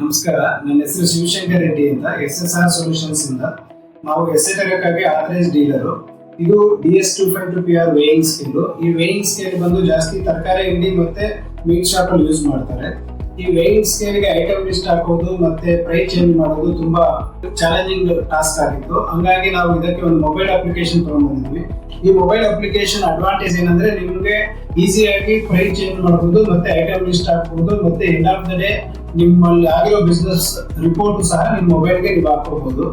ನಮಸ್ಕಾರ, ನನ್ನ ಹೆಸರು ಶಿವಶಂಕರ್ ರೆಡ್ಡಿ ಅಂತ SSR ಸೊಲ್ಯೂಷನ್ಸ್ ಇಂದ. ನಾವು ಎಸ್ಎಟರಕ್ಕಾಗಿ ಆಥರೈಸ್ ಡೀಲರು. ಇದು DS252PR ವೇಯಿಂಗ್ ಸ್ಕೇಲ್. ಈ ವೇಯಿಂಗ್ ಸ್ಕೇಲ್ ಬಂದು ಜಾಸ್ತಿ ತರಕಾರಿ ಅಂಗಡಿ ಮತ್ತೆ ಮೀಟ್ ಶಾಪ್ ಅಲ್ಲಿ ಯೂಸ್ ಮಾಡ್ತಾರೆ. ಈ ವೇಯಿಂಗ್ ಸ್ಕೇಲ್ಗೆ ಐಟಮ್ ಲಿಸ್ಟ್ ಹಾಕೋದು ಮತ್ತೆ ಪ್ರೈಸ್ ಚೇಂಜ್ ಮಾಡೋದು ತುಂಬಾ ಚಾಲೆಂಜಿಂಗ್ ಟಾಸ್ಕ್ ಆಗಿತ್ತು. ಹಂಗಾಗಿ ನಾವು ಇದಕ್ಕೆ ಒಂದು ಮೊಬೈಲ್ ಅಪ್ಲಿಕೇಶನ್ ತಗೊಂಡ್ಬಂದಿದ್ವಿ. ಈ ಮೊಬೈಲ್ ಅಪ್ಲಿಕೇಶನ್ ಅಡ್ವಾಂಟೇಜ್ ಏನಂದ್ರೆ ನಿಮ್ಗೆ ಈಸಿಯಾಗಿ ಪ್ರೈಸ್ ಚೇಂಜ್ ಮಾಡಬಹುದು ಮತ್ತೆ ಐಟಮ್ ಲಿಸ್ಟ್ ಹಾಕಬಹುದು ಮತ್ತೆ ಎಂಡ್ ಆಫ್ ದ ಡೇ ನಿಮ್ಮಲ್ಲಿ ಆಗಿರೋ ಬಿಸ್ನೆಸ್ ರಿಪೋರ್ಟ್ ಸಹ ನಿಮ್ಮ ಮೊಬೈಲ್ಗೆ ನೀವು ಹಾಕೋಬಹುದು.